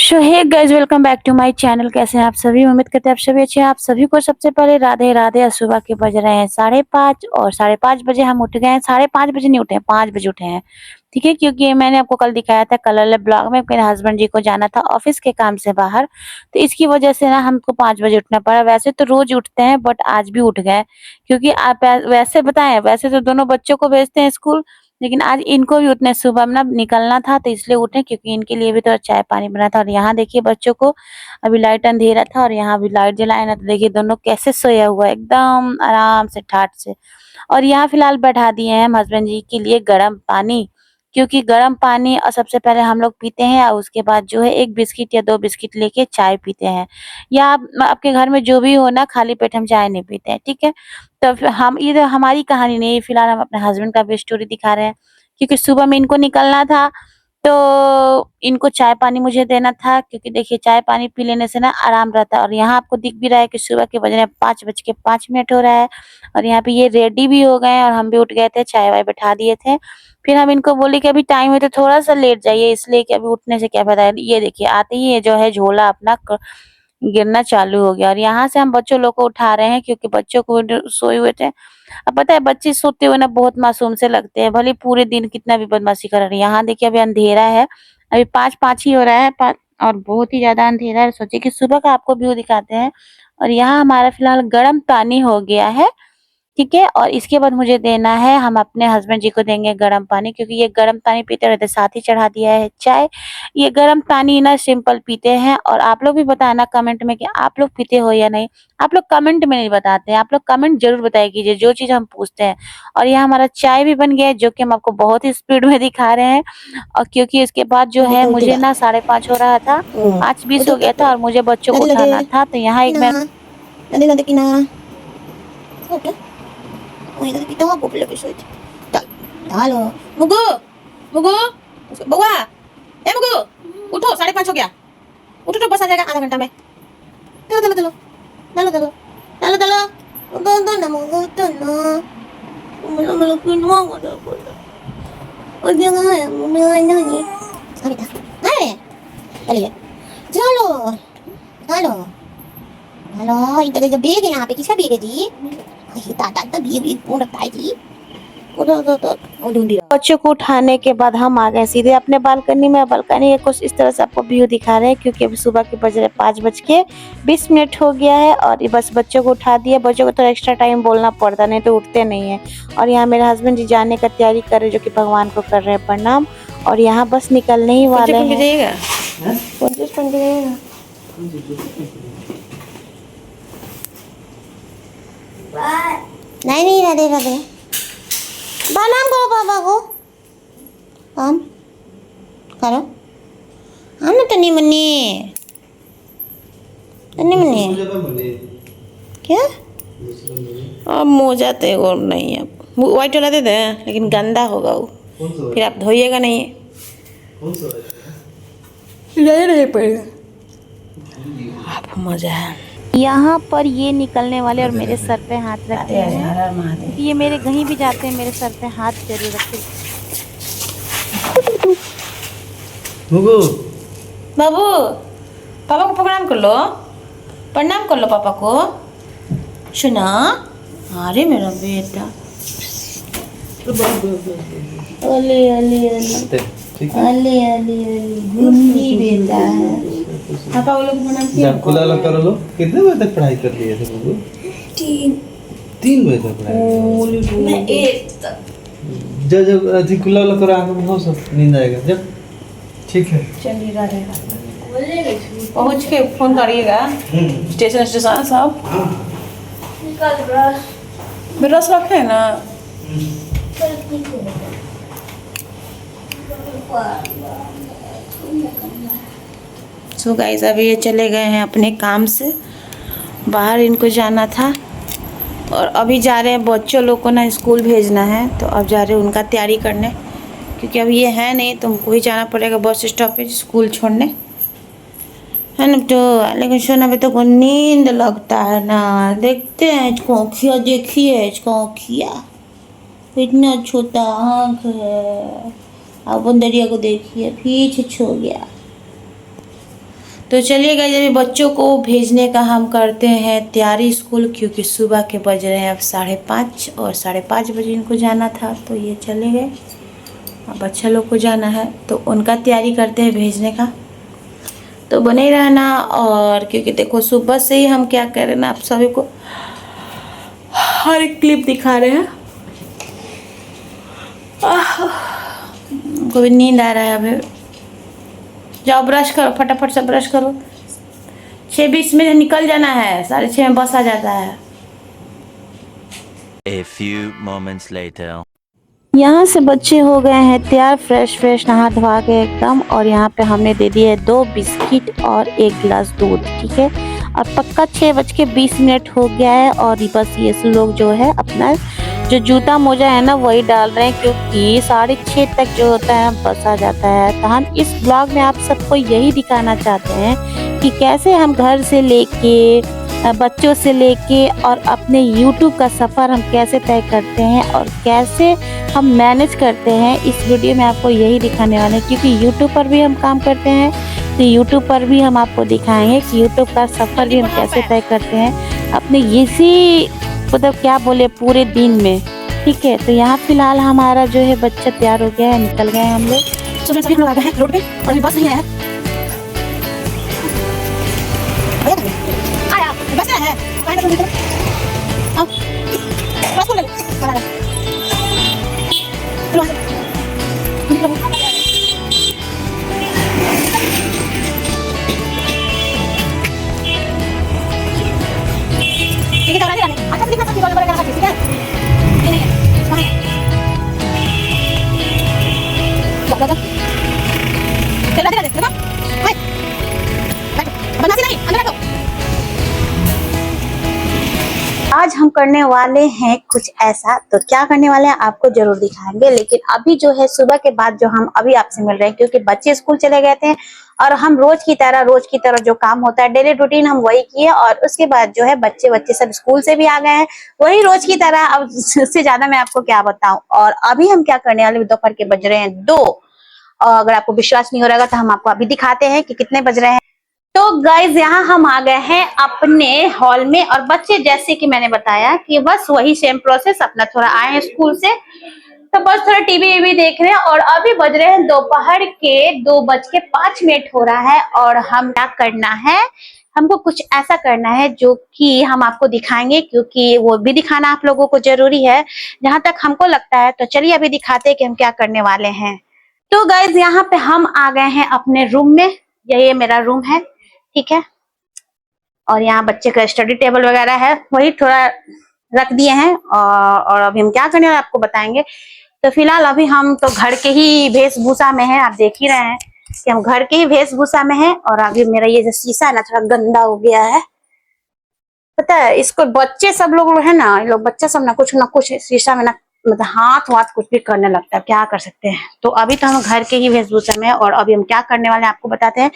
So hey guys, welcome back to my channel. कैसे हैं आप सभी? उम्मीद करते हैं आप सभी अच्छे हैं। आप सभी को सबसे पहले राधे राधे। और सुबह के बज रहे हैं 5:30 और 5:30 बजे हम उठ गए हैं। 5:30 बजे नहीं उठे हैं, 5 बजे उठे हैं। ठीक है, क्योंकि मैंने आपको कल दिखाया था कल वाले ब्लॉग में मेरे हस्बैंड जी को जाना था ऑफिस के काम से बाहर, तो इसकी वजह से ना हमको 5 बजे उठना पड़ा। वैसे तो रोज उठते हैं बट आज भी उठ गए, क्योंकि आप वैसे बताएं, वैसे तो दोनों बच्चों को भेजते हैं स्कूल, लेकिन आज इनको भी उतने सुबह में ना निकलना था, तो इसलिए उठे, क्योंकि इनके लिए भी तो चाय पानी बना था। और यहाँ देखिए बच्चों को अभी लाइट अंधेरा था और यहाँ भी लाइट जलाए ना, तो देखिए दोनों कैसे सोया हुआ है, एकदम आराम से ठाट से। और यहाँ फिलहाल बैठा दिए हैं हम हस्बैंड जी के लिए गर्म पानी, क्योंकि गर्म पानी और सबसे पहले हम लोग पीते हैं और उसके बाद जो है 1 बिस्किट या 2 बिस्किट लेके चाय पीते हैं। या आपके घर में जो भी हो ना, खाली पेट हम चाय नहीं पीते हैं, ठीक है। तो फिर हम, ये तो हमारी कहानी नहीं है, फिलहाल हम अपने हस्बैंड का भी स्टोरी दिखा रहे हैं, क्योंकि सुबह में इनको निकलना था, तो इनको चाय पानी मुझे देना था, क्योंकि देखिए चाय पानी पी लेने से ना आराम रहता है। और यहाँ आपको दिख भी रहा है कि सुबह के बज रहे हैं 5:05 हो रहा है, और यहाँ पे ये रेडी भी हो गए हैं और हम भी उठ गए थे, चाय वाय बैठा दिए थे। फिर हम इनको बोले कि अभी टाइम है तो थोड़ा सा लेट जाइए, इसलिए कि अभी उठने से क्या फायदा है। ये देखिए आते ही ये जो है झोला अपना गिरना चालू हो गया। और यहाँ से हम बच्चों लोग को उठा रहे हैं, क्योंकि बच्चों को सोए हुए थे। अब पता है बच्चे सोते हुए ना बहुत मासूम से लगते हैं, भले पूरे दिन कितना भी बदमाशी कर रहे हैं। यहाँ देखिए अभी अंधेरा है, अभी 5:05 ही हो रहा है, और बहुत ही ज्यादा अंधेरा है। सोचे कि सुबह का आपको व्यू दिखाते हैं। और यहाँ हमारा फिलहाल गर्म पानी हो गया है, ठीक है। और इसके बाद मुझे देना है, हम अपने हस्बैंड जी को देंगे गर्म पानी, क्योंकि ये गर्म पानी पीते रहते, साथ ही चढ़ा दिया है चाय। ये गर्म पानी ना सिंपल पीते हैं। और आप लोग भी बताना कमेंट में कि आप लोग पीते हो या नहीं। आप लोग कमेंट में नहीं बताते हैं, आप लोग कमेंट जरूर बताया कीजिए जो चीज हम पूछते हैं। और यहाँ हमारा चाय भी बन गया है, जो कि हम आपको बहुत ही स्पीड में दिखा रहे हैं। और क्योंकि इसके बाद जो है मुझे ना 5:30 हो रहा था, 5:20 हो गया था, और मुझे बच्चों को उठाना था, तो यहाँ एक मैं Oh, itu kita apa pula besok? Tak, dah lo. Mugu, Mugu, बउआ, ए मुगु, उठो 5:30 हो गया। उठो तो बस आ जाएगा आधा घंटा में। चलो चलो चलो, चलो चलो, चलो चलो, उठो तो ना मुगु तो ना, मुझे मुझे क्यों ना मुझे बोलो, और jangan ya, मुझे नहीं, अरे था, अरे, चलिए, चलो, चलो, चलो, इधर जो बैग है यहाँ पे किसका बैग है जी? दादा भी कौन रखता है जी? बच्चों को उठाने के बाद हम आ गए सीधे अपने बालकनी में। बालकनी के कुछ इस तरह से आपको व्यू दिखा रहे हैं, क्योंकि अभी सुबह के बज रहे 5:20 हो गया है। और ये बस बच्चों को उठा दिया। बच्चों को तो एक्स्ट्रा टाइम बोलना पड़ता, नहीं तो उठते नहीं है। और यहाँ मेरे हस्बैंड जी जाने का तैयारी कर रहे हैं, जो कि भगवान को कर रहे हैं प्रणाम। और यहाँ बस निकलने ही वाले हैं। नहीं राधे राधे प्रणाम करो पापा को हम करो हम ना तनी मनी क्या अब मोजा तो और नहीं है। व्हाइट वाला दे दे, लेकिन गंदा होगा वो, फिर आप धोइएगा नहीं, नहीं पड़ेगा। आप मजा है। यहाँ पर ये निकलने वाले और मेरे सर पे हाथ रखते हैं। ये मेरे कहीं भी जाते हैं मेरे सर पे हाथ जरूर रखते हैं। बाबू पापा को प्रणाम कर लो, प्रणाम कर लो पापा को। सुना, अरे मेरा बेटा, अले अले अले अले अले गुन्नी बेटा है। पापा वो लोग प्रणाम किया, कुला ला कर लो। कितने बजे तक पढ़ाई कर लिए थे बाबू? 3 बजे तक पढ़ाई। मैं 1 तक। जब अधिक कुला ला कर आंख में हो सब नींद आएगा जब। ठीक है, चलिए राधे पहुँच के फोन करिएगा। स्टेशन स्टेशन सब ब्रश रखे ना। सो गाइस अभी ये चले गए हैं अपने काम से बाहर, इनको जाना था। और अभी जा रहे हैं बच्चों लोग को ना स्कूल भेजना है, तो अब जा रहे हैं उनका तैयारी करने, क्योंकि अब ये है नहीं तो हमको ही जाना पड़ेगा बस स्टॉपेज स्कूल छोड़ने, है ना। तो लेकिन सोना भी तो नींद लगता है ना। देखते हैं इसको आँखिया, देखिए इसको आँखिया, इतना छोटा आँख है। अब बंदरिया को देखिए पीछे छो गया। तो चलिए गाइस, अभी बच्चों को भेजने का हम करते हैं तैयारी स्कूल, क्योंकि सुबह के बज रहे हैं अब 5:30 और 5:30 बजे इनको जाना था। तो ये चले गए, अब बच्चा लोग को जाना है तो उनका तैयारी करते हैं भेजने का। तो बने रहना। और क्योंकि देखो सुबह से ही हम क्या कर रहे हैं ना, आप सभी को हर एक क्लिप दिखा रहे हैं। कोई नींद आ रहा है अभी। जाओ ब्रश करो, फटाफट से ब्रश करो। 6:20 में निकल जाना है, 6:30 में बस आ जाता है। A few moments later. यहाँ से बच्चे हो गए हैं तैयार, फ्रेश नहा धोवा के एकदम। और यहाँ पे हमने दे दिए 2 बिस्किट और 1 गिलास दूध, ठीक है। और पक्का 6:20 हो गया है। और बस ये लोग जो है अपना जो जूता मोजा है ना वही डाल रहे हैं, क्योंकि 6:30 तक जो होता है बस आ जाता है। तो हम इस ब्लॉग में आप सबको यही दिखाना चाहते हैं कि कैसे हम घर से लेके, बच्चों से लेके और अपने YouTube का सफ़र हम कैसे तय करते हैं और कैसे हम मैनेज करते हैं। इस वीडियो में आपको यही दिखाने वाले हैं, क्योंकि YouTube पर भी हम काम करते हैं तो YouTube पर भी हम आपको दिखाएंगे कि YouTube का सफ़र भी हम कैसे तय करते हैं अपने इसी मतलब क्या बोले पूरे दिन में, ठीक है। तो यहाँ फिलहाल हमारा जो है बच्चा तैयार हो गया है, निकल गए हम लोग। सुबह सभी लोग आ गए हैं रोड पे और अभी बस नहीं आया है। आया बस आया है, आया तो निकलो। अब बस को ले चला चलो ठीक है, तो अच्छा से दिखा सकती हो, बड़ा ठीक है। ये नहीं है, कहां है? चलो चलो चलो देखो, हाय बैठो, बना से नहीं अंदर बैठो। आज हम करने वाले हैं कुछ ऐसा, तो क्या करने वाले हैं आपको जरूर दिखाएंगे। लेकिन अभी जो है सुबह के बाद जो हम अभी आपसे मिल रहे हैं, क्योंकि बच्चे स्कूल चले गए थे और हम रोज की तरह जो काम होता है डेली रूटीन हम वही किए। और उसके बाद जो है बच्चे सब स्कूल से भी आ गए हैं, वही रोज की तरह। अब उससे ज्यादा मैं आपको क्या बताऊं। और अभी हम क्या करने वाले, दोपहर के बज रहे हैं 2। और अगर आपको विश्वास नहीं हो रहा तो हम आपको अभी दिखाते हैं कि कितने बज रहे हैं। तो गाइज यहाँ हम आ गए हैं अपने हॉल में। और बच्चे जैसे कि मैंने बताया कि बस वही सेम प्रोसेस, अपना थोड़ा आए हैं स्कूल से तो बस थोड़ा टीवी देख रहे हैं। और अभी बज रहे हैं दोपहर के 2:05 हो रहा है। और हम क्या करना है, हमको कुछ ऐसा करना है जो कि हम आपको दिखाएंगे, क्योंकि वो भी दिखाना आप लोगों को जरूरी है जहां तक हमको लगता है। तो चलिए अभी दिखाते हैं कि हम क्या करने वाले हैं। तो गाइज यहाँ पे हम आ गए हैं अपने रूम में। ये मेरा रूम है, ठीक है। और यहाँ बच्चे का स्टडी टेबल वगैरह है, वही थोड़ा रख दिए हैं। और अभी हम क्या करने वाले आपको बताएंगे। तो फिलहाल अभी हम तो घर के ही वेशभूषा में हैं, आप देख ही रहे हैं कि हम घर के ही वेशभूषा में हैं। और अभी मेरा ये जो शीशा है ना थोड़ा गंदा हो गया है, पता है। इसको बच्चे सब लोग है ना, ये लोग बच्चा सब ना कुछ शीशा में ना मतलब हाथ कुछ भी करने लगता है, क्या कर सकते हैं। तो अभी तो हम घर के ही वेशभूषा में है। और अभी हम क्या करने वाले हैं आपको बताते हैं।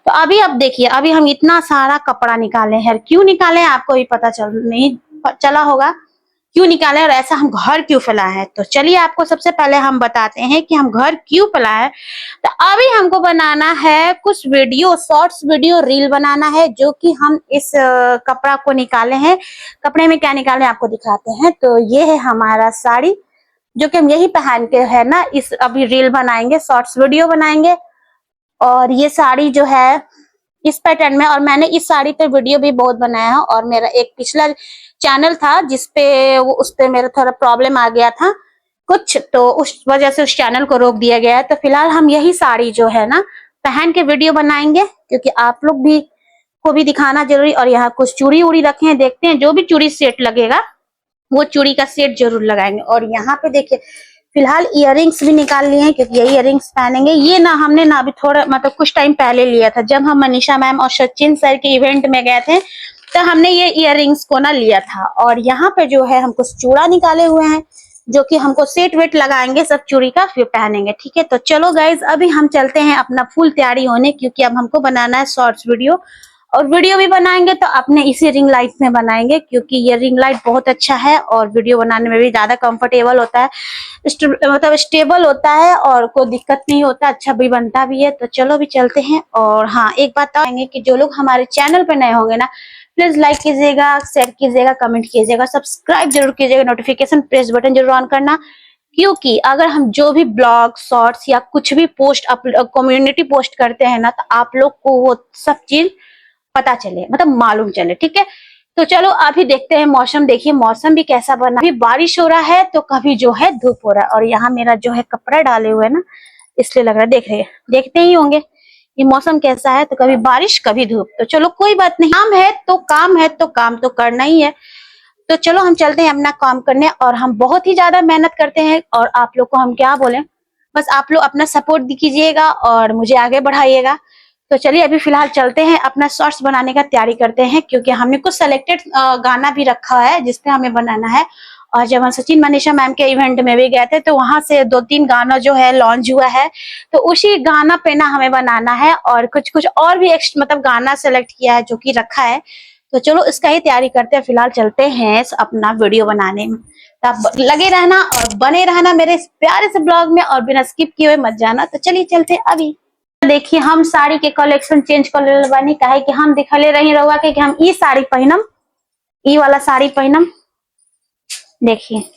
तो अभी आप देखिए, अभी हम इतना सारा कपड़ा निकाले हैं। क्यों निकाले हैं आपको भी पता नहीं चला होगा क्यों निकाले और ऐसा हम घर क्यों फैलाए हैं। तो चलिए आपको सबसे पहले हम बताते हैं कि हम घर क्यों फैलाए हैं। तो अभी हमको बनाना है कुछ वीडियो, शॉर्ट्स वीडियो, रील बनाना है, जो कि हम इस कपड़ा को निकाले हैं। कपड़े में क्या निकाले आपको दिखाते हैं। तो ये है हमारा साड़ी, जो कि हम यही पहन के है ना इस अभी रील बनाएंगे, शॉर्ट्स वीडियो बनाएंगे। और ये साड़ी जो है इस पैटर्न में, और मैंने इस साड़ी पे वीडियो भी बहुत बनाया है। और मेरा एक पिछला चैनल था जिसपे उस पे मेरा थोड़ा प्रॉब्लम आ गया था कुछ, तो उस वजह से उस चैनल को रोक दिया गया है। तो फिलहाल हम यही साड़ी जो है ना पहन के वीडियो बनाएंगे, क्योंकि आप लोग भी को भी दिखाना जरूरी। और यहाँ कुछ चूड़ी उड़ी रखे हैं, देखते हैं जो भी चूड़ी सेट लगेगा वो चूड़ी का सेट जरूर लगाएंगे। और यहाँ पे देखिए फिलहाल इयररिंग्स भी निकाल लिए हैं, क्योंकि यही इयररिंग्स पहनेंगे। ये ना हमने ना अभी थोड़ा मतलब कुछ टाइम पहले लिया था, जब हम मनीषा मैम और सचिन सर के इवेंट में गए थे तो हमने ये इयररिंग्स को ना लिया था। और यहाँ पे जो है हम कुछ चूड़ा निकाले हुए हैं, जो कि हमको सेट वेट लगाएंगे सब चूड़ी का, फिर पहनेंगे, ठीक है। तो चलो गाइज अभी हम चलते हैं अपना फुल तैयारी होने, क्योंकि अब हमको बनाना है शॉर्ट्स वीडियो। और वीडियो भी बनाएंगे तो अपने इसी रिंग लाइट में बनाएंगे, क्योंकि ये रिंग लाइट बहुत अच्छा है और वीडियो बनाने में भी ज्यादा कंफर्टेबल होता है, मतलब स्टेबल होता है और कोई दिक्कत नहीं होता, अच्छा भी बनता भी है। तो चलो भी चलते हैं। और हाँ, एक बात आएंगे कि जो लोग हमारे चैनल पे नए होंगे ना, प्लीज लाइक कीजिएगा, शेयर कीजिएगा, कमेंट कीजिएगा, सब्सक्राइब जरूर कीजिएगा, नोटिफिकेशन प्रेस बटन जरूर ऑन करना, क्योंकि अगर हम जो भी ब्लॉग, शॉर्ट्स या कुछ भी पोस्ट कम्युनिटी पोस्ट करते हैं ना, तो आप लोग को वो सब चीज पता चले, मतलब मालूम चले, ठीक है। तो चलो अभी देखते हैं मौसम। देखिए मौसम भी कैसा बना, अभी बारिश हो रहा है तो कभी जो है धूप हो रहा है। और यहाँ मेरा जो है कपड़ा डाले हुए है ना, इसलिए लग रहा है, देख रहे हैं, देखते ही होंगे ये मौसम कैसा है, तो कभी बारिश कभी धूप। तो चलो कोई बात नहीं, काम है तो काम है तो काम तो करना ही है। तो चलो हम चलते हैं अपना काम करने, और हम बहुत ही ज्यादा मेहनत करते हैं, और आप लोग को हम क्या बोले, बस आप लोग अपना सपोर्ट कीजिएगा और मुझे आगे बढ़ाइएगा। तो चलिए अभी फिलहाल चलते हैं, अपना शॉर्ट्स बनाने का तैयारी करते हैं, क्योंकि हमने कुछ सेलेक्टेड गाना भी रखा है जिसपे हमें बनाना है। और जब हम सचिन मनीषा मैम के इवेंट में भी गए थे तो वहां से 2-3 गाना जो है लॉन्च हुआ है, तो उसी गाना पे ना हमें बनाना है, और कुछ कुछ और भी मतलब गाना सेलेक्ट किया है जो कि रखा है। तो चलो इसका ही तैयारी करते हैं, फिलहाल चलते हैं अपना वीडियो बनाने में। तो आप लगे रहना और बने रहना मेरे इस प्यारे से ब्लॉग में, और बिना स्किप किए हुए मत जाना। तो चलिए चलते हैं अभी। देखिए हम साड़ी के कलेक्शन चेंज कर ले बानी, काहे कि हम दिखले रही रहुआ के कि हम ई साड़ी पहनम, ई वाला साड़ी पहनम। देखिए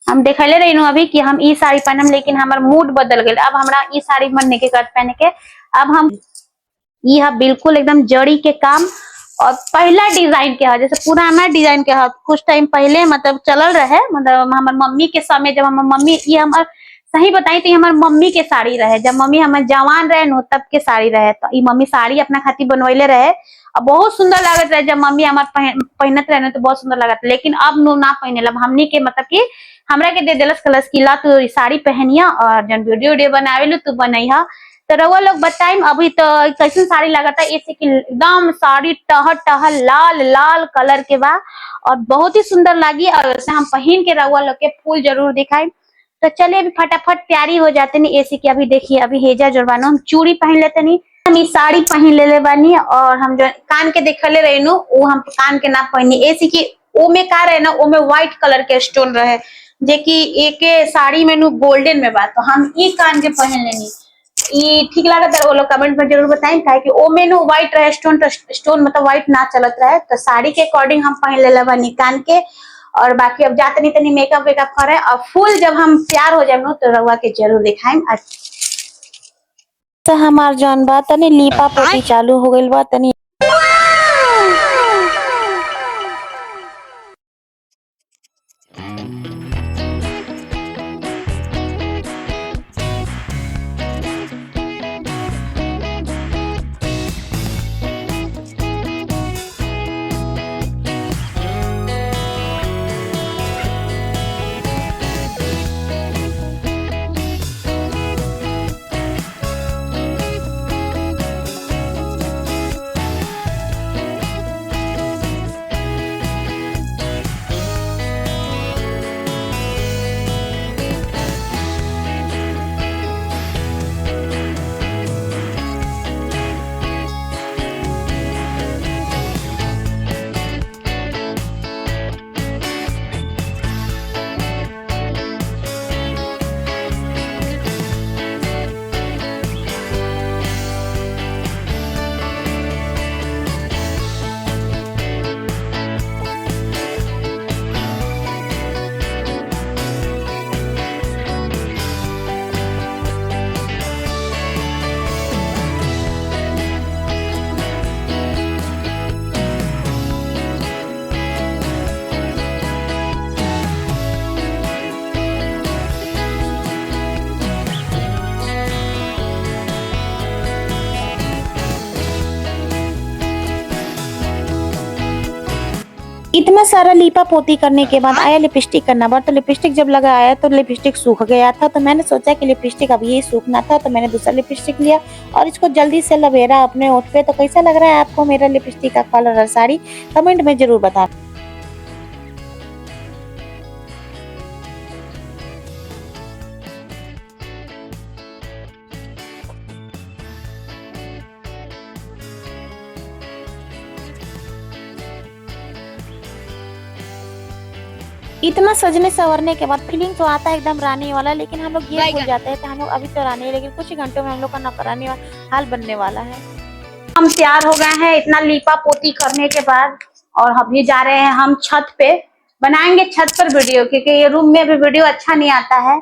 हम दिखले रही अभी कि हम ई साड़ी पहनम, लेकिन हमार मूड बदल गए। अब हमरा ई साड़ी मन के कर पहन के, अब हम यह बिल्कुल एकदम जड़ी के काम और पहला डिजाइन के है, जैसे पुराना डिजाइन के है, कुछ टाइम पहले मतलब चलल रहे, मतलब हमार मम्मी के समय, जब हमार मम्मी, ये हमार सही बताई तो हमार मम्मी के साड़ी रहे, जब मम्मी हमार जवान रहे नो तब के साड़ी रहे। तो ये मम्मी साड़ी अपना खातिर बनवैले रहे और बहुत सुंदर लागत रहे। जब मम्मी हमार पहनत रहे तो बहुत सुंदर लागत, लेकिन अब नो ना पहने, लब हमनी के मतलब कि हमरा के दे दिलस कलस की ला तू साड़ी पहनिया और जब वीडियो बनावे तू बनैहा। तो रउआ लोग बताइम अभी तो कैसन साड़ी लगता है, ऐसे कि एकदम साड़ी टह टह लाल लाल कलर के बा और बहुत ही सुंदर लगी, और वैसे हम पहन के रउआ लोग के फूल जरूर दिखाई। तो चलिए अभी फटाफट तैयारी हो जाते नहीं ऐसे की। अभी देखिए अभी हेजा जोड़वानो, हम चूड़ी पहन लेते नहीं, हम ये साड़ी पहन ले बानी, और हम जो कान के देखले रहे नो वो हम कान के ना पहनी, ऐसे की ओ में का रहे ना, ओ में व्हाइट कलर के स्टोन रहे, जे की एक साड़ी में नु गोल्डन में बा, तो हम ई कान के पहन लेनी। ये ठीक लागत है, वो लोग कमेंट में जरूर बताएं, काहे कि ओ में नु व्हाइट रहे स्टोन, तो स्टोन मतलब व्हाइट ना चलत रहे। तो साड़ी के अकॉर्डिंग हम पहन ले बानी कान के, और बाकी अब जाते नहीं तनी मेकअप वेकअप करे, और फुल जब हम तैयार हो जाए तो रउआ के जरूर दिखाएं। अच्छा हमार जौन बा तनी लीपा पोती चालू हो गइल बा, तनी इतना सारा लीपा पोती करने के बाद आया लिपस्टिक करना बात। तो लिपस्टिक जब लगाया तो लिपस्टिक सूख गया था, तो मैंने सोचा कि लिपस्टिक अब यही सूखना था, तो मैंने दूसरा लिपस्टिक लिया और इसको जल्दी से लपेटा अपने होठ पे। तो कैसा लग रहा है आपको मेरा लिपस्टिक का कलर और साड़ी, कमेंट में जरूर बताना। इतना सजने संवरने के बाद फीलिंग तो आता है एकदम रानी वाला, लेकिन हम लोग ये भूल जाते हैं कि हम लोग अभी तो रानी है, लेकिन कुछ ही घंटों में हम लोग का नौकरानी हाल बनने वाला है। हम तैयार हो गए हैं इतना लीपा पोती करने के बाद, और अभी जा रहे हैं हम छत पे, बनाएंगे छत पर वीडियो, क्योंकि ये रूम में भी वीडियो अच्छा नहीं आता है।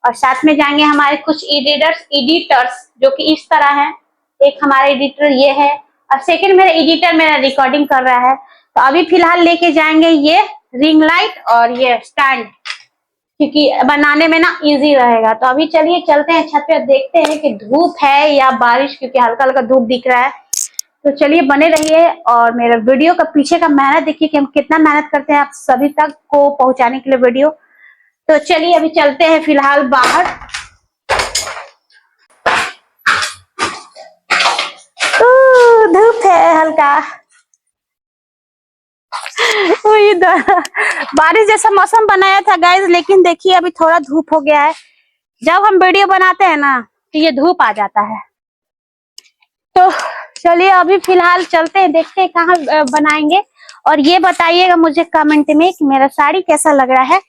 और साथ में जाएंगे हमारे कुछ एडिटर्स जो कि इस तरह हैं। एक हमारा एडिटर ये है, और सेकंड मेरा एडिटर मेरा रिकॉर्डिंग कर रहा है। तो अभी फिलहाल लेके जाएंगे ये रिंग लाइट और ये स्टैंड, क्योंकि बनाने में ना इजी रहेगा। तो अभी चलिए चलते हैं छत पे, देखते हैं कि धूप है या बारिश, क्योंकि हल्का हल्का धूप दिख रहा है। तो चलिए बने रहिए, और मेरे वीडियो का पीछे का मेहनत देखिए कि हम कितना मेहनत करते हैं आप सभी तक को पहुंचाने के लिए वीडियो। तो चलिए अभी चलते हैं फिलहाल बाहर। धूप है हल्का, बारिश जैसा मौसम बनाया था गाइस, लेकिन देखिए अभी थोड़ा धूप हो गया है। जब हम वीडियो बनाते हैं ना तो ये धूप आ जाता है। तो चलिए अभी फिलहाल चलते हैं, देखते हैं कहाँ बनाएंगे। और ये बताइएगा मुझे कमेंट में कि मेरा साड़ी कैसा लग रहा है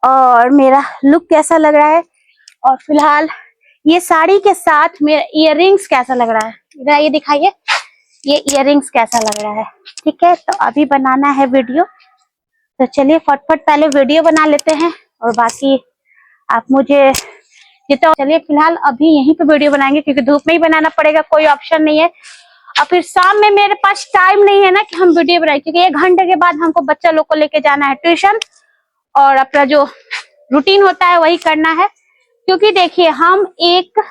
और मेरा लुक कैसा लग रहा है, और फिलहाल ये साड़ी के साथ मेरा इयररिंग्स कैसा लग रहा है, इधर ये दिखाइए ये इयररिंग्स कैसा लग रहा है। ठीक है, तो अभी बनाना है वीडियो, तो चलिए फटफट पहले वीडियो बना लेते हैं, और बाकी आप मुझे जितना, चलिए फिलहाल अभी यहीं पे वीडियो बनाएंगे, क्योंकि धूप में ही बनाना पड़ेगा, कोई ऑप्शन नहीं है। और फिर शाम में मेरे पास टाइम नहीं है ना कि हम वीडियो बनाए, क्योंकि 1 घंटे के बाद हमको बच्चा लोग को लेके जाना है ट्यूशन, और अपना जो रूटीन होता है वही करना है। क्योंकि देखिए हम एक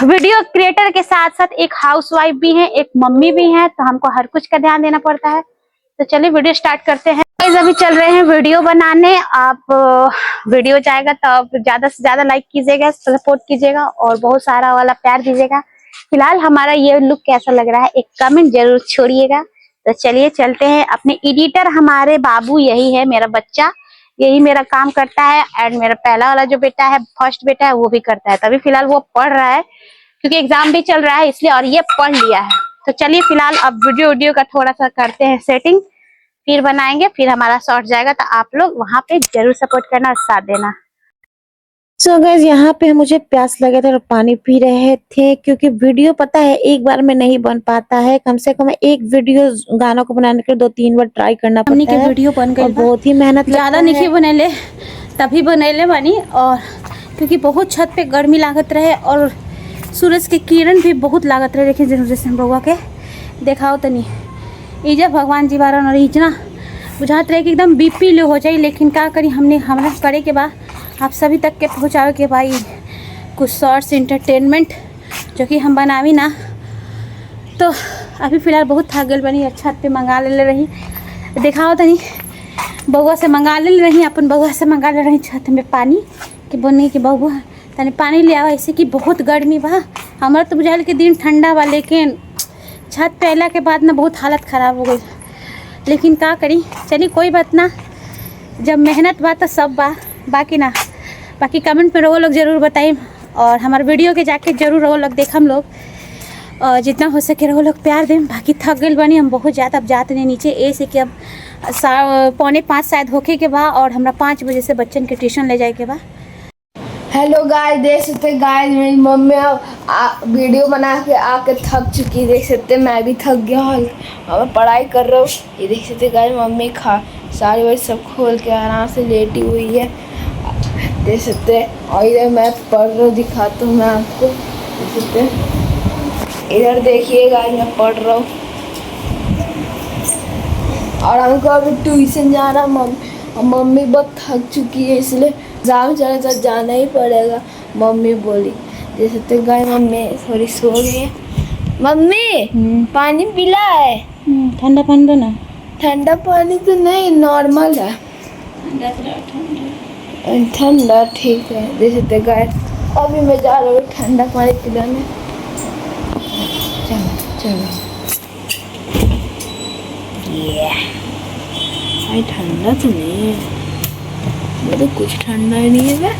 वीडियो क्रिएटर के साथ साथ एक हाउसवाइफ भी हैं, एक मम्मी भी हैं, तो हमको हर कुछ का ध्यान देना पड़ता है। तो चलिए वीडियो स्टार्ट करते हैं। अभी चल रहे हैं वीडियो बनाने। आप वीडियो जाएगा तो आप ज्यादा से ज्यादा लाइक कीजिएगा, सपोर्ट कीजिएगा, और बहुत सारा वाला प्यार दीजिएगा। फिलहाल हमारा ये लुक कैसा लग रहा है एक कमेंट जरूर छोड़िएगा। तो चलिए चलते हैं। अपने एडिटर हमारे बाबू यही है, मेरा बच्चा यही मेरा काम करता है, एंड मेरा पहला वाला जो बेटा है, फर्स्ट बेटा है, वो भी करता है। तभी फिलहाल वो पढ़ रहा है, क्योंकि एग्जाम भी चल रहा है इसलिए, और ये पढ़ लिया है। तो चलिए फिलहाल अब वीडियो का थोड़ा सा करते हैं सेटिंग, फिर बनाएंगे, फिर हमारा शॉर्ट जाएगा। तो आप लोग वहां पे जरूर सपोर्ट करना और साथ देना। सो गाइस यहाँ पे मुझे प्यास लगे थे और पानी पी रहे थे, क्योंकि वीडियो पता है एक बार में नहीं बन पाता है, कम से कम एक वीडियो गानों को बनाने के लिए 2-3 बार ट्राई करना पड़ता है। वीडियो बन गई, बहुत ही मेहनत ज्यादा नहीं बनेले, तभी बनेले बनी। और क्योंकि बहुत छत पे गर्मी लागत रहे और सूरज के किरण भी बहुत लागत रहे। देखिए जैसे बउआ के देखाओ तनी इजा भगवान जी बारन, और इजना बुझात रहे कि एकदम बीपी लो हो जाए, लेकिन क्या करी हमने हमारा करे के बाद आप सभी तक के पहुँचावे के भाई कुछ शॉर्ट्स इंटरटेनमेंट जो कि हम बनावी ना। तो अभी फ़िलहाल बहुत थक गल बनी, छत पे मंगा ले रही, दिखाओ तनी बउआ से मंगा ले रही, अपन बउआ से मंगा ले रही छत में पानी कि बोलने की बउआ तनी पानी ले आवा, ऐसे कि बहुत गर्मी बा। हमारा तो बुझाइल के दिन ठंडा बा, लेकिन छत पे अला के बाद ना बहुत हालत ख़राब हो गई। लेकिन का करी, चलिए कोई बात ना, जब मेहनत बा तो सब बा। बाकी कमेंट पे रहो लोग ज़रूर बताइए, और हमारे वीडियो के जाके जरूर रहो लोग देख हम लोग, और जितना हो सके रहो लोग प्यार दें। बाकी थक गई बनी हम बहुत ज़्यादा, अब जाते नहीं नीचे ऐसे कि अब 4:45 शायद होके के बा, और हमरा 5 बजे से बच्चन के ट्यूशन ले जाए के बा। हेलो गाइस, देख सकते गाइस मेरी मम्मी वीडियो बना के आके थक चुकी है। देख सकते मैं भी थक गया हूँ और मैं पढ़ाई कर रहा हूँ। ये देख सकते गाइस मम्मी सारी वही सब खोल के आराम से लेटी हुई है, देख सकते। और इधर मैं पढ़ रहा हूँ, दिखाता हूँ मैं आपको, देख सकते। इधर देखिए गाइस मैं पढ़ रहा हूँ, और हमको अभी ट्यूशन जाना। मम्मी बहुत थक चुकी है, इसलिए एग्जाम चले तो जाना ही पड़ेगा, मम्मी बोली। जैसे गाय मम्मी थोड़ी सो गई है। मम्मी पानी पिला है? ठंडा पानी दो ना। ठंडा पानी तो नहीं, नॉर्मल है। ठंडा ठीक है। जैसे गाय अभी मैं जा रहा हूँ ठंडा पानी पिलाने। चलो ये ठंडा तो नहीं है, तो कुछ ठंडा ही नहीं है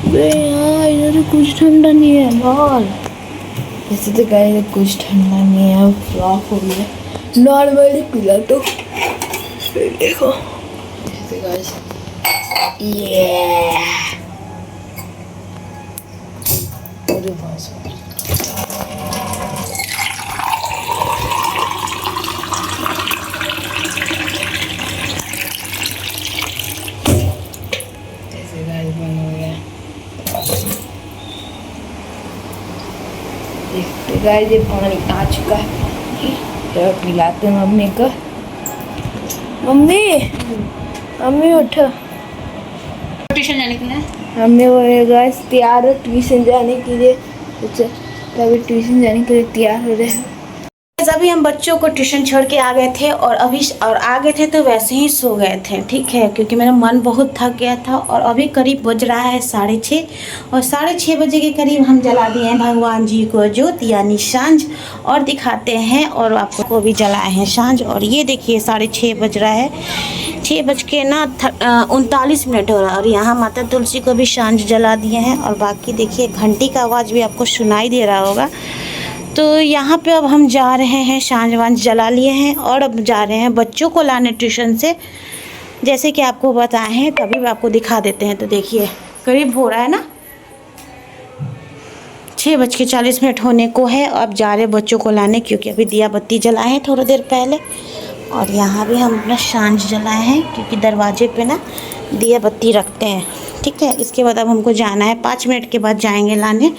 बे यार, इधर तो कुछ ठंडा नहीं है बाल। जैसे तो गाइस कुछ ठंडा नहीं है, फ्लॉप हो गया। नॉर्मली पिला तो देखो गाइस। ये अरे बस ऐसे गाइस बन हो गया। देखते गाइस ये पानी आ चुका है। तो पिलाते हैं मम्मी को। मम्मी मम्मी उठो। ट्यूशन जाने के लिए मम्मी वो गाइस तैयार है ट्यूशन जाने के लिए। अभी ट्यूशन जाने के लिए तैयार हो रहे हैं। अभी हम बच्चों को ट्यूशन छोड़ के आ गए थे और आ गए थे तो वैसे ही सो गए थे, ठीक है, क्योंकि मेरा मन बहुत थक गया था। और अभी करीब बज रहा है 6:30 और 6:30 बजे के करीब हम जला दिए हैं भगवान जी को जोत यानी सांझ। और दिखाते हैं और आपको भी जलाए हैं सांझ। और ये देखिए 6:30 बज रहा है, 6 बज के ना 39 मिनट हो रहा है। और यहाँ माता तुलसी को भी सांझ जला दिए हैं। और बाकी देखिए घंटी का आवाज़ भी आपको सुनाई दे रहा होगा। तो यहाँ पे अब हम जा रहे हैं, सांझ वांझ जला लिए हैं और अब जा रहे हैं बच्चों को लाने ट्यूशन से। जैसे कि आपको बताए हैं तभी भी आपको दिखा देते हैं। तो देखिए करीब हो रहा है ना 6:40 होने को है। अब जा रहे हैं बच्चों को लाने, क्योंकि अभी दिया बत्ती जलाए हैं थोड़ी देर पहले। और यहाँ भी हम अपना सांझ जलाए हैं, क्योंकि दरवाजे पे ना दिया बत्ती रखते हैं, ठीक है। इसके बाद अब हमको जाना है, 5 मिनट के बाद जाएंगे लाने।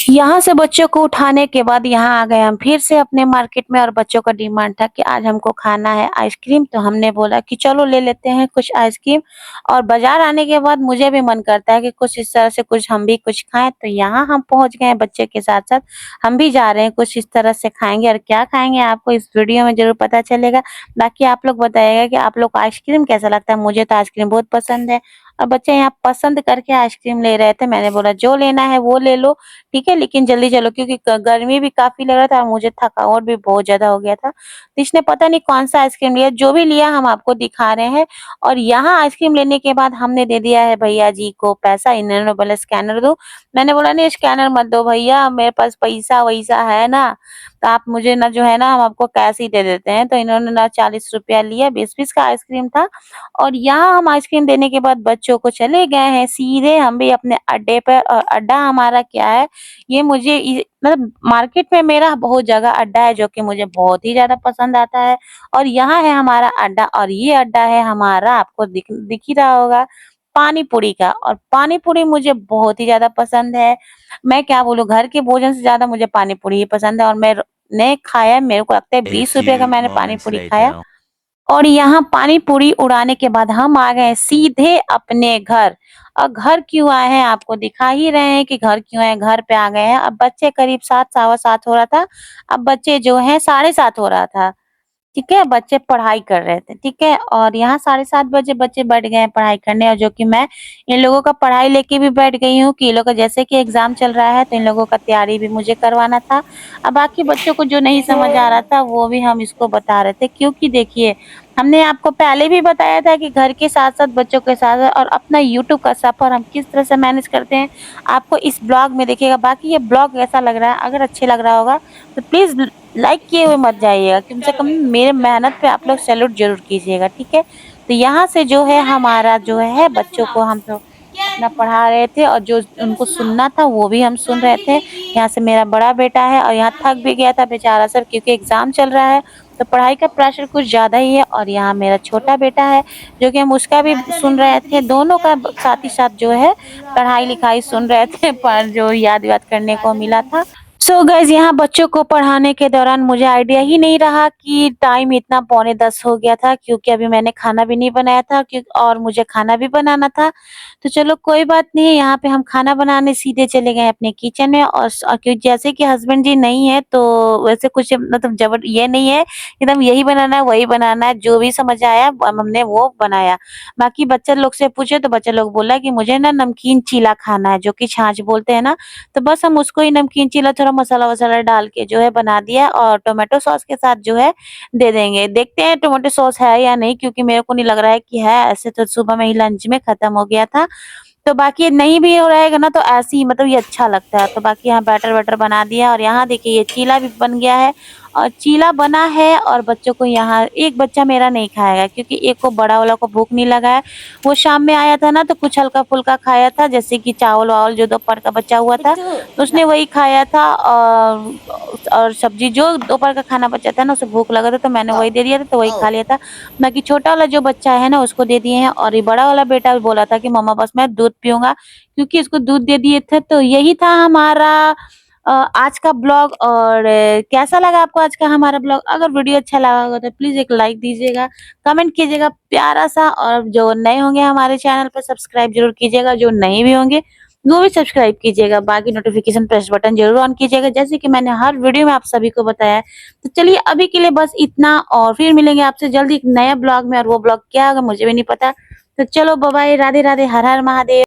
यहाँ से बच्चों को उठाने के बाद यहाँ आ गए हम फिर से अपने मार्केट में। और बच्चों का डिमांड था कि आज हमको खाना है आइसक्रीम, तो हमने बोला कि चलो ले लेते हैं कुछ आइसक्रीम। और बाजार आने के बाद मुझे भी मन करता है कि कुछ इस तरह से कुछ हम भी कुछ खाएं। तो यहाँ हम पहुंच गए हैं बच्चे के साथ साथ, हम भी जा रहे हैं, कुछ इस तरह से खाएंगे। और क्या खाएंगे आपको इस वीडियो में जरूर पता चलेगा। बाकी आप लोग बताइएगा कि आप लोग को आइसक्रीम कैसा लगता है। मुझे तो आइसक्रीम बहुत पसंद है। और बच्चे यहाँ पसंद करके आइसक्रीम ले रहे थे। मैंने बोला जो लेना है वो ले लो, ठीक है, लेकिन जल्दी चलो, क्योंकि गर्मी भी काफी लग रहा था और मुझे थकावट भी बहुत ज्यादा हो गया था। तो इसने पता नहीं कौन सा आइसक्रीम लिया, जो भी लिया हम आपको दिखा रहे हैं। और यहाँ आइसक्रीम लेने के बाद हमने दे दिया है भैया जी को पैसा। इन्होंने बोला स्कैनर दो। मैंने बोला नहीं स्कैनर मत दो भैया, मेरे पास पैसा वैसा है ना, तो आप मुझे ना जो है ना हम आपको कैश ही दे देते हैं। तो इन्होंने ना 40 रुपया लिया, 20 का आइसक्रीम था। और यहाँ हम आइसक्रीम देने के बाद बच्चों को चले गए हैं सीधे हम भी अपने अड्डे पर। और अड्डा हमारा क्या है, ये मुझे मतलब मार्केट में मेरा बहुत जगह अड्डा है जो कि मुझे बहुत ही ज्यादा पसंद आता है। और यहाँ है हमारा अड्डा, और ये अड्डा है हमारा, आपको दिख ही रहा होगा, पानी पूरी का। और पानी पूरी मुझे बहुत ही ज्यादा पसंद है। मैं क्या बोलूँ, घर के भोजन से ज्यादा मुझे पानी पूरी ही पसंद है। और मैंने खाया, मेरे को लगता है A 20 रुपए का few मैंने पानी moments पूरी खाया। later. और यहाँ पानी पूरी उड़ाने के बाद हम आ गए सीधे अपने घर। और घर क्यों आए हैं आपको दिखा ही रहे हैं कि घर क्यों आए, घर पे आ गए हैं। अब बच्चे करीब 7 7:15 हो रहा था, अब बच्चे जो है 7:30 हो रहा था, ठीक है, बच्चे पढ़ाई कर रहे थे, ठीक है। और यहाँ 7:30 बजे बच्चे बैठ गए हैं पढ़ाई करने। और जो कि मैं इन लोगों का पढ़ाई लेके भी बैठ गई हूँ कि इन लोगों का जैसे कि एग्जाम चल रहा है तो इन लोगों का तैयारी भी मुझे करवाना था। अब बाकी बच्चों को जो नहीं समझ आ रहा था वो भी हम इसको बता रहे थे, क्योंकि देखिए हमने आपको पहले भी बताया था कि घर के साथ साथ बच्चों के साथ साथ और अपना यूट्यूब का सफर हम किस तरह से मैनेज करते हैं, आपको इस ब्लॉग में देखिएगा। बाकी ये ब्लॉग कैसा लग रहा है, अगर अच्छे लग रहा होगा तो प्लीज लाइक किए हुए मत जाइएगा, कम से कम मेरे मेहनत पे आप लोग सैल्यूट जरूर कीजिएगा, ठीक है। तो यहाँ से जो है हमारा जो है बच्चों को हम तो अपना पढ़ा रहे थे और जो उनको सुनना था वो भी हम सुन रहे थे। यहाँ से मेरा बड़ा बेटा है और यहाँ थक भी गया था बेचारा सर, क्योंकि एग्जाम चल रहा है तो पढ़ाई का प्रेशर कुछ ज्यादा ही है। और यहाँ मेरा छोटा बेटा है जो कि हम उसका भी सुन रहे थे, दोनों का साथ ही साथ जो है पढ़ाई लिखाई सुन रहे थे, पर जो याद करने को मिला था। सो गाइज यहाँ बच्चों को पढ़ाने के दौरान मुझे आइडिया ही नहीं रहा कि टाइम इतना 9:45 हो गया था, क्योंकि अभी मैंने खाना भी नहीं बनाया था और मुझे खाना भी बनाना था। तो चलो कोई बात नहीं है, यहाँ पे हम खाना बनाने सीधे चले गए अपने किचन में। और क्योंकि जैसे कि हस्बैंड जी नहीं है तो वैसे कुछ मतलब जबर ये नहीं है एकदम यही बनाना है वही बनाना है, जो भी समझ आया हमने वो बनाया। बाकी बच्चे लोग से पूछे तो बच्चे लोग बोला कि मुझे ना नमकीन चीला खाना है, जो कि छाछ बोलते हैं ना। तो बस हम उसको ही नमकीन चीला थोड़ा मसाला वसाला डाल के जो है बना दिया और टोमेटो सॉस के साथ जो है दे देंगे। देखते हैं टोमेटो सॉस है या नहीं, क्योंकि मेरे को नहीं लग रहा है कि है, ऐसे तो सुबह में ही लंच में खत्म हो गया था। तो बाकी नहीं भी हो रहेगा ना तो ऐसे ही मतलब ये अच्छा लगता है। तो बाकी यहाँ बैटर वैटर बना दिया और यहाँ देखिए ये चीला भी बन गया है। और चीला बना है और बच्चों को यहाँ एक बच्चा मेरा नहीं खाएगा क्योंकि एक को बड़ा वाला को भूख नहीं लगा है। वो शाम में आया था ना तो कुछ हल्का फुल्का खाया था, जैसे कि चावल वावल जो दोपहर का बचा हुआ था तो उसने वही खाया था, और सब्जी जो दोपहर का खाना बचा था ना उसे भूख लगा था तो मैंने वही दे दिया था तो वही खा लिया था। बाकी छोटा वाला जो बच्चा है ना उसको दे दिए हैं, और ये बड़ा वाला बेटा भी बोला था कि मम्मा बस मैं दूध पीऊंगा क्योंकि इसको दूध दे दिए थे। तो यही था हमारा आज का ब्लॉग। और कैसा लगा आपको आज का हमारा ब्लॉग? अगर वीडियो अच्छा लगा होगा तो प्लीज एक लाइक दीजिएगा, कमेंट कीजिएगा प्यारा सा, और जो नए होंगे हमारे चैनल पर सब्सक्राइब जरूर कीजिएगा, जो नहीं भी होंगे वो भी सब्सक्राइब कीजिएगा। बाकी नोटिफिकेशन प्रेस बटन जरूर ऑन कीजिएगा जैसे कि मैंने हर वीडियो में आप सभी को बताया है। तो चलिए अभी के लिए बस इतना, और फिर मिलेंगे आपसे जल्दी एक नया ब्लॉग में, और वो ब्लॉग क्या होगा मुझे भी नहीं पता। तो चलो बाय बाय, राधे राधे, हर हर महादेव।